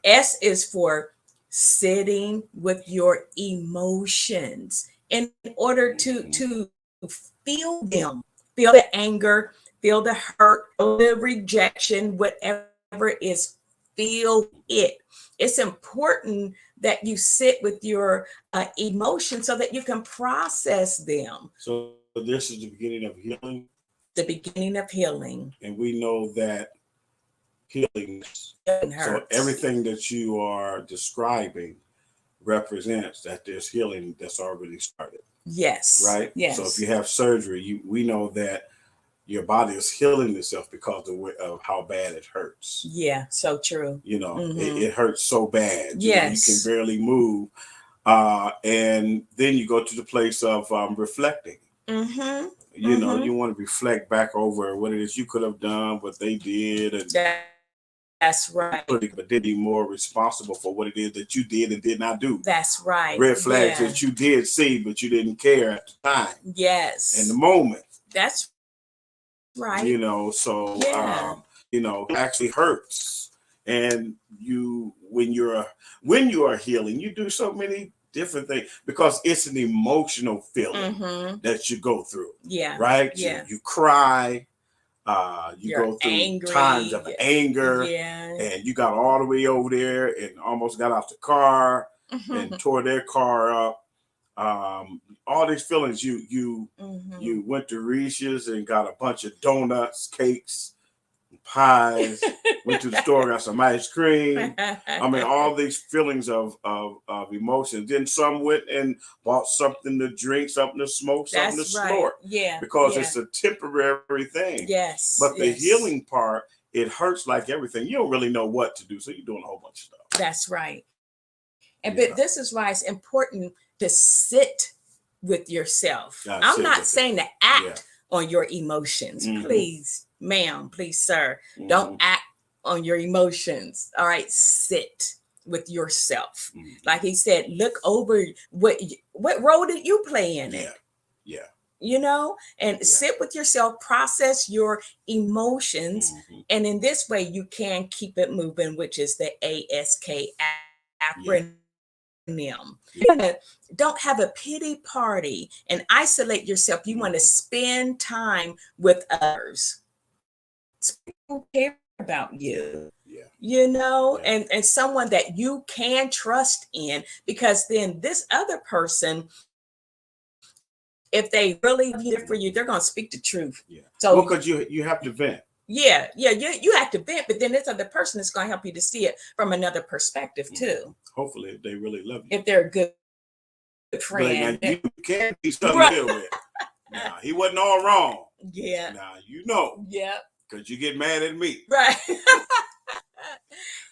S is for sitting with your emotions in order to feel them, feel the anger, feel the hurt, feel the rejection, whatever it is, feel it. It's important that you sit with your emotions so that you can process them. So this is the beginning of healing. The beginning of healing. And we know that healing. So everything that you are describing represents that there's healing that's already started. Yes. Right? Yes. So if you have surgery, we know that your body is healing itself because of how bad it hurts. Yeah, so true. It hurts so bad. Yes. You can barely move. And then you go to the place of reflecting. You want to reflect back over what it is you could have done, what they did, and that's right. But then be more responsible for what it is that you did and did not do. That's right. Red flags that you did see, but you didn't care at the time. Yes. In the moment. That's right. So it actually hurts. And when you are healing, you do so many different things because it's an emotional feeling that you go through. Yeah. Right? Yeah. You cry. You're go through angry. Times of anger. Yeah. And you got all the way over there and almost got out the car and tore their car up. All these feelings, you went to Reese's and got a bunch of donuts, cakes, pies, went to the store, got some ice cream. I mean, all these feelings of emotions. Then some went and bought something to drink, something to smoke, something to That's right. snort, Yeah. because Yeah. it's a temporary thing. Yes. But the Yes. healing part, it hurts like everything. You don't really know what to do, so you're doing a whole bunch of stuff. That's right. And Yeah. but this is why it's important to sit with yourself. Gotta I'm sit not with it. saying to act Yeah. on your emotions. Mhm. Please, ma'am, please, sir, Mhm. don't act on your emotions. All right, sit with yourself. Mhm. Like he said, look over what role did you play in Yeah. it? Yeah. You know, and Yeah. sit with yourself, process your emotions, Mhm. and in this way you can keep it moving, which is the ASK Yeah. acronym. You want to don't have a pity party and isolate yourself. You want to Mhm. spend time with others. People care about you, Yeah. you know, Yeah. and someone that you can trust in, because then this other person, if they really love you for you, they're going to speak the truth. Yeah. Well, So because you have to vent. yeah, you have to vent, but then this other person is going to help you to see it from another perspective too. Mhm. Hopefully, if they really love you. If they're a good But friend. now you can't be something Right. to deal with. Now he wasn't all wrong. Yeah. Now you know, Yep. because you get mad at me. Right.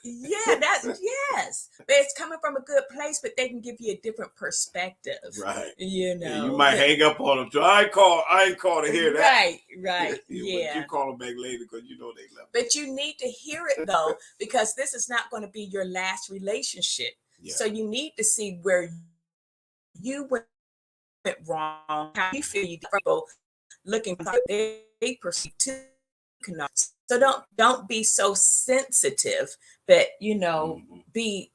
Yeah, that's yes. But it's coming from a good place, but they can give you a different perspective. Right. You Yeah, know. you might hang up on them too. I ain't call to hear that. Right, right. Yeah, Yeah. But you call them back later because you know they love you. But you need to hear it though, because this is not going to be your last relationship. Yeah. So you need to see where you went wrong, how you feel you looking for they perceive too. So don't be so sensitive, but Mhm. be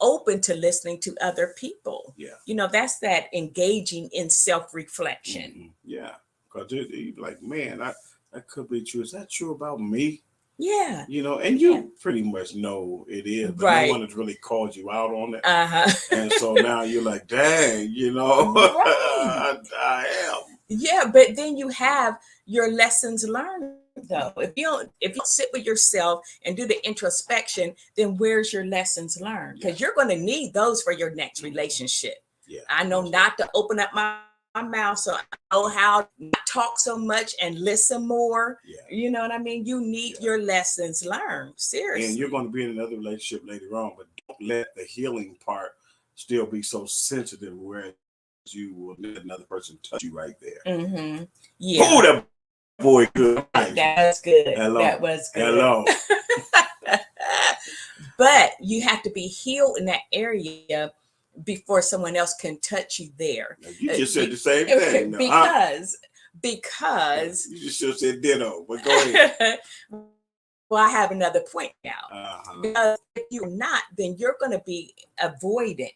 open to listening to other people. Yeah. That's that engaging in self-reflection. Mhm. Yeah. Because you like, man, that could be true. Is that true about me? Yeah. And you pretty much know it is, but Right. no one has really called you out on it. Uh-huh. And so now you're like, dang, Right. I am. Yeah, but then you have your lessons learned though. If you don't sit with yourself and do the introspection, then where's your lessons learned? Because you're going to need those for your next relationship. Yeah. I know not to open up my mouth, so I know how to talk so much and listen more. Yeah. You know what I mean? You need your lessons learned. Seriously. And you're going to be in another relationship later on, but don't let the healing part still be so sensitive where you will let another person touch you right there. Mm-hmm. Yeah. Oh, that boy good. That was good. Hello. That was good. Hello. But you have to be healed in that area before someone else can touch you there. Now, you just said the same thing. Because you just should have said ditto. But go ahead. Well, I have another point now. Uh-huh. Because if you're not, then you're going to be avoidant.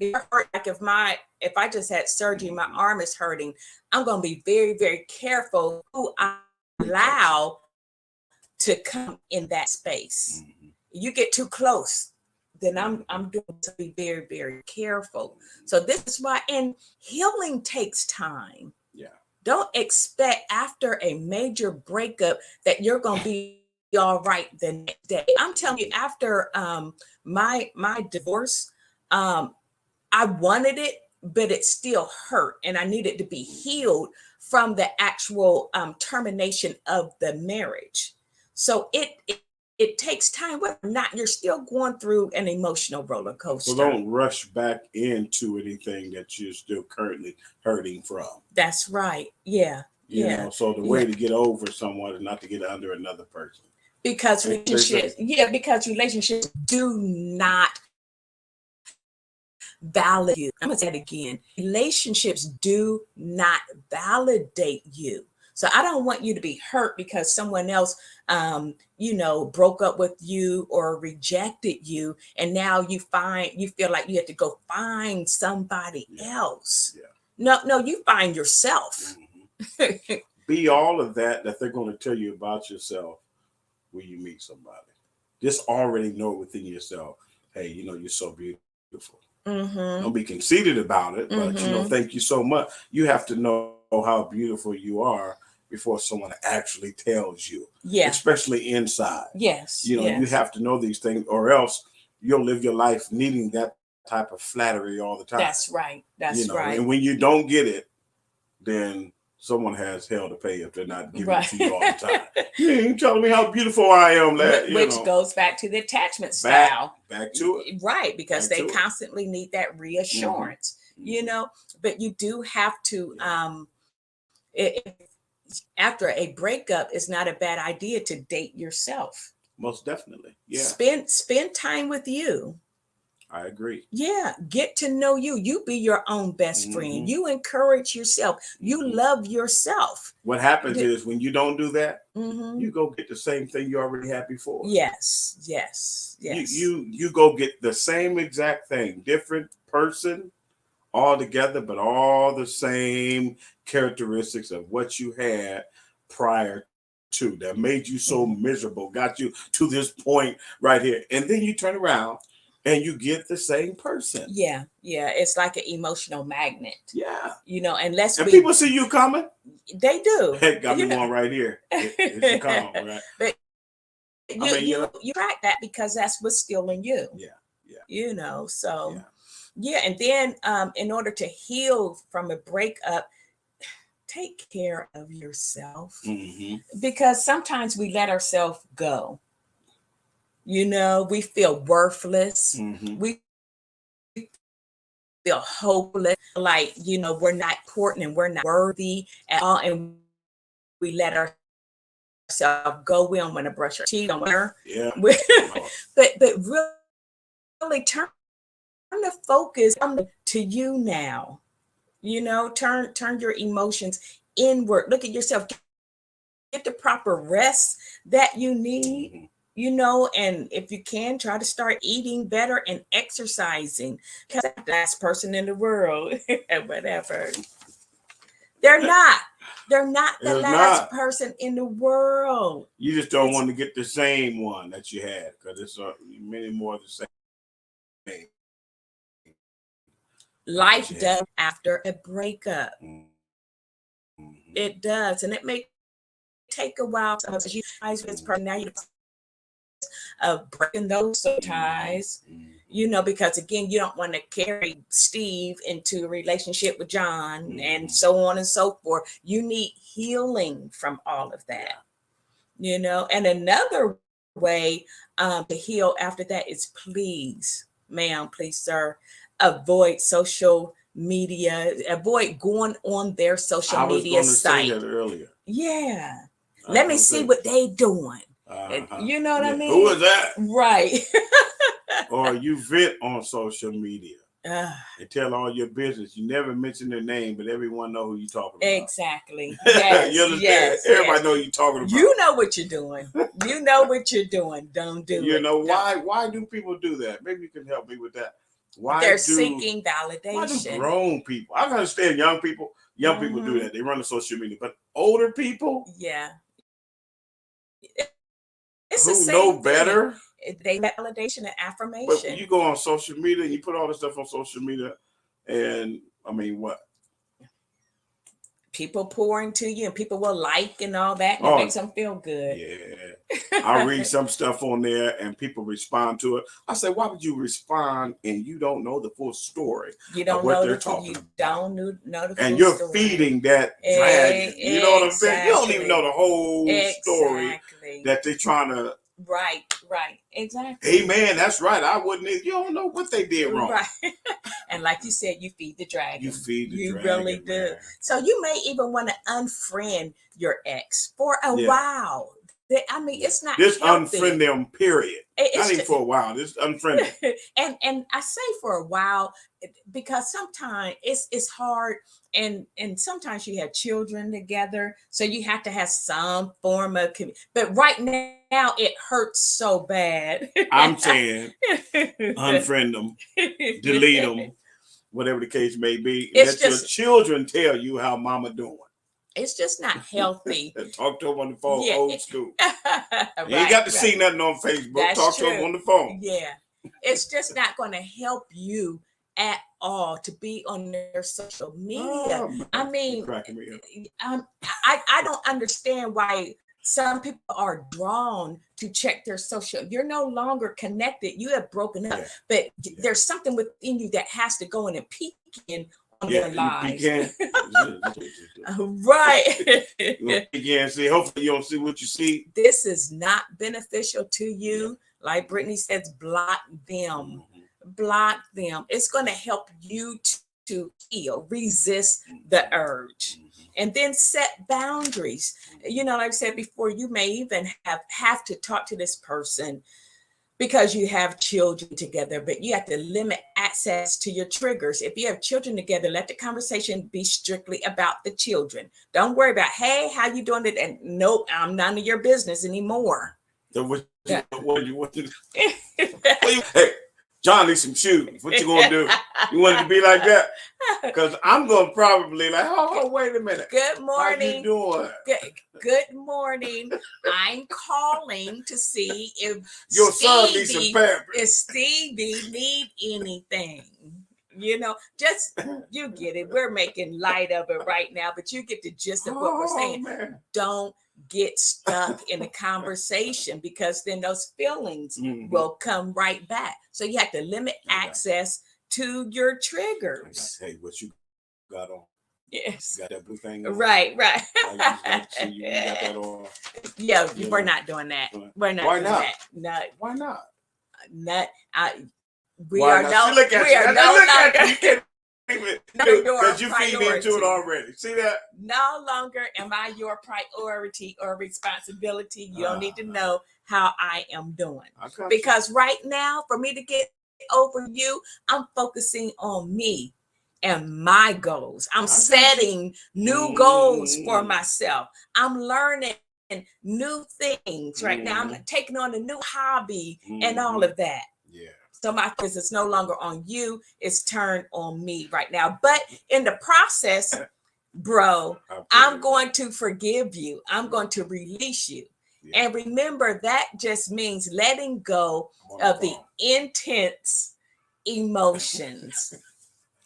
Like if I just had surgery, my arm is hurting, I'm going to be very, very careful who I allow to come in that space. Mm-hmm. You get too close, then I'm doing to be very, very careful. So this is why, and healing takes time. Yeah. Don't expect after a major breakup that you're going to be all right the next day. I'm telling you, after my divorce, I wanted it, but it still hurt, and I needed to be healed from the actual termination of the marriage. So it takes time. Whether or not you're still going through an emotional roller coaster. So don't rush back into anything that you're still currently hurting from. That's right. Yeah. You know, so the way to get over someone is not to get under another person. Because relationships do not validate you. I'm going to say it again. Relationships do not validate you. So I don't want you to be hurt because someone else, broke up with you or rejected you. And now you feel like you have to go find somebody else. Yeah. No, you find yourself. Mm-hmm. Be all of that they're going to tell you about yourself when you meet somebody. Just already know within yourself, hey, you're so beautiful. Mm-hmm. Don't be conceited about it, but thank you so much. You have to know how beautiful you are, before someone actually tells you. Yeah. Especially inside. Yes. You know, you have to know these things, or else you'll live your life needing that type of flattery all the time. That's right. That's right. And when you don't get it, then someone has hell to pay if they're not giving it to you all the time. You telling me how beautiful I am, which goes back to the attachment style. Back to it. Right, because back they constantly need that reassurance. Mm-hmm. But you do have to after a breakup, it's not a bad idea to date yourself. Most definitely. Yeah. Spend time with you. I agree. Yeah, get to know you. You be your own best friend. You encourage yourself. You love yourself. What happens is when you don't do that, you go get the same thing you already had before. Yes. You go get the same exact thing, different person all together, but all the same characteristics of what you had prior to that made you so miserable, got you to this point right here. And then you turn around and you get the same person. Yeah. It's like an emotional magnet. Yeah. And people see you coming. They do. Hey, got me one right here. Here she come, right? But you track that because that's what's still in you. Yeah. So and then in order to heal from a breakup, take care of yourself, because sometimes we let ourselves go. We feel worthless. We feel hopeless, like we're not important and we're not worthy at all, and we let ourselves go. We don't want to brush our teeth on her. but really turn the focus to you now. Turn your emotions inward. Look at yourself. Get the proper rest that you need. And if you can, try to start eating better and exercising. Because that's the last person in the world, whatever. They're not the last person in the world. You just don't want to get the same one that you had, because it's many more the same. Life does after a breakup. It does, and it may take a while. Sometimes you guys with this person, now you're breaking those ties. Because again, you don't want to carry Steve into a relationship with John and so on and so forth. You need healing from all of that. And another way to heal after that is, please, ma'am, please, sir, avoid social media. Avoid going on their social media site. Say that earlier. Yeah. Let me see what they doing. You know what I mean? Who is that? Right. Or you vent on social media and tell all your business. You never mention their name, but everyone know who you're talking about. Exactly. Yes. You understand? Everybody know you're talking about. You know what you're doing. You know what you're doing. Don't do it. Why do people do that? Maybe you can help me with that. They're seeking validation. Why do grown people? I can understand young people. Young people do that. They run the social media, but older people, it's who know better, they validation and affirmation. But you go on social media and you put all this stuff on social media, and I mean, what? People pouring to you and people will like and all that, and it makes them feel good. Yeah. I read some stuff on there and people respond to it. I say, why would you respond and you don't know the full story? You don't know they're talking about. Don't know the full and you're story. Feeding that dragon. You know what I'm saying? You don't even know the whole story that they're trying to. Right. Exactly. Hey, man, that's right. I wouldn't. You don't know what they did wrong. Right. And like you said, you feed the dragon. You really do. Man. So you may even want to unfriend your ex for a while. I mean, it's not just healthy. Unfriend them, period. Not even for a while. Just unfriend them. and I say for a while because sometimes it's hard, and sometimes you have children together, so you have to have some form of. But right now, it hurts so bad. I'm saying unfriend them, delete them, whatever the case may be. And let your children tell you how mama doing. It's just not healthy. Talk to them on the phone, old school. You ain't got to see nothing on Facebook. Talk to them on the phone. Yeah. It's just not going to help you at all to be on their social media. Oh I man, you're mean, cracking me up. I don't understand why some people are drawn to check their social. You're no longer connected. You have broken up, Yeah, but yeah, there's something within you that has to go in and peek in on yeah. their You peek lives. in. Right. You gonna peek in and see. Hopefully, you don't see what you see. This is not beneficial to Yeah. you. Like Brittany says, block them. Mhm, Block them. It's going to help you to heal, resist the mhm, urge, mhm, and then set boundaries. You know, like I said before, you may even have to talk to this person because you have children together, but you have to limit access to your triggers. If you have children together, let the conversation be strictly about the children. Don't worry about, hey, how you doing it? And nope, I'm none of your business anymore. so what Yeah. what you hey, John needs some shoes. What you gonna do? You want it to be like that? Because I'm gonna probably like, oh, wait a minute. Good How you morning. doing? Good morning. I'm calling to see if Your son needs some Stevie need anything. You know, just you get it. We're making light of it right now, but you get the gist of what we're Oh saying. man. Don't get stuck in a conversation because then those feelings will come right back. So you have to limit access to your triggers. Hey, what you got on? Yes. You got that blue thing on? Right. I just like to see you got that on. Yeah, You we're know. not doing that. We're not Why doing not? that. No, Why not? not. We Why are not? no. See, look at We you. are Look no at you. longer. You can't even because you feed into it already. See that? No longer am I your priority or responsibility. You don't need to know how I am doing. Because right now, for me to get over you, I'm focusing on me and my goals. I'm setting new goals for myself. I'm learning new things right now. I'm taking on a new hobby and all of that. Yeah. So my focus is no longer on you, it's turned on me right now. But in the process, bro, I'm going to forgive you. I'm going to release you. Yeah. And remember, that just means letting go of the intense emotions.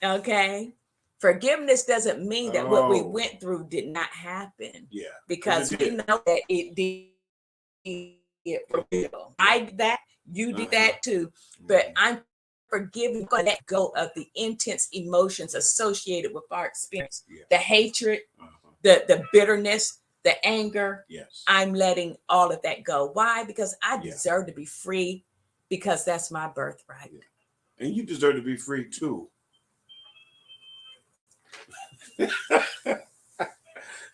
Okay? Forgiveness doesn't mean that what we went through did not happen. Yeah. Because we know that it did for real. I did that, you did that too. But I'm forgiving, going to let go of the intense emotions associated with our experience. The hatred, the bitterness, the anger. Yes. I'm letting all of that go. Why? Because I deserve to be free, because that's my birthright. Yeah. And you deserve to be free too.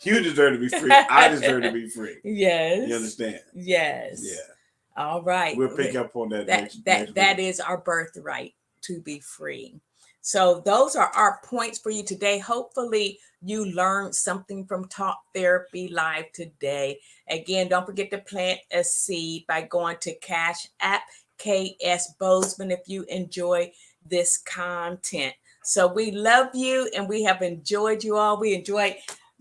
You deserve to be free. I deserve to be free. Yes. You understand? Yes. Yeah. All right. We'll pick up on that next that is our birthright, to be free. So those are our points for you today. Hopefully you learned something from Talk Therapy Live today. Again, don't forget to plant a seed by going to Cash App KS Bozeman if you enjoy this content. So we love you and we have enjoyed you all. We enjoyed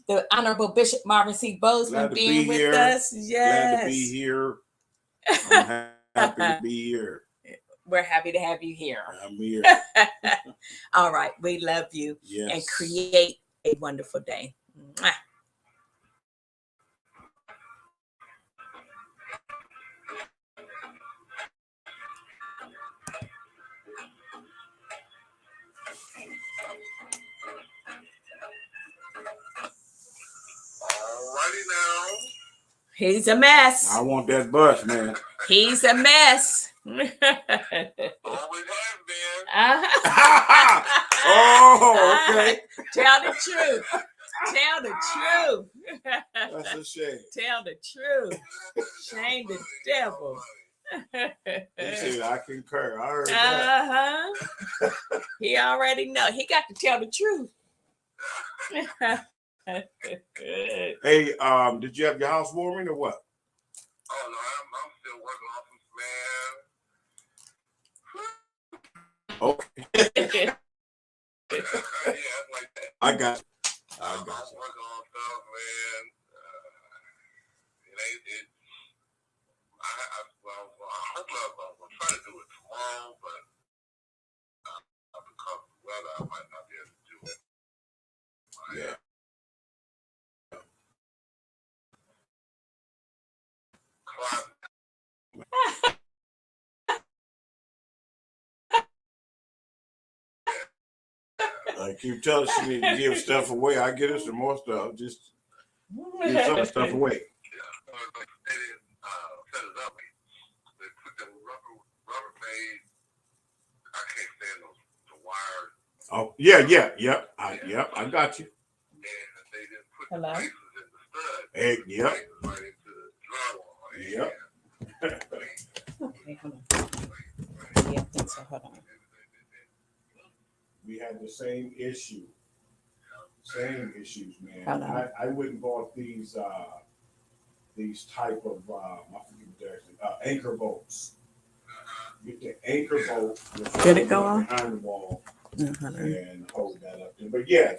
the Honorable Bishop Marvin C. Bozeman being with us. Yes. Glad to be here. I'm happy to be here. We're happy to have you here. I'm here. All right. We love you. Yes. And create a wonderful day. Mwah. Alrighty now. He's a mess. I want that bus, man. He's a mess. Always have been. Oh, okay. Tell the truth. Tell the truth. That's a shame. Tell the truth. Shame the devil. He said, I concur. I heard that. He already know. He got to tell the truth. Hey, did you have your house warming or what? Oh no, I'm still working off this, man. Okay. Yeah, like that. I got you. I'm working on stuff, man. I'm trying to do it tomorrow, but I've become brother, I might not be able to do it. Yeah. Climate. I keep telling her she need to give stuff away. I get her some more stuff. Just give some of the stuff away. Yeah. Like they didn't set it up. They put the rubber made. I can't stand those the wires. Oh yep. I got you. And they didn't put Hello? the braces in the stud. Hey, yep. Right into the drywall. Yep. Okay, hold on. Yeah, I think so. Hold on. We had the same issue. Same issues, man. Hold on. I went and bought these type of I forget what they're actually anchor bolts. Get the anchor bolt. Did it go off? Behind the wall Hold on. and hold that up there. But yeah,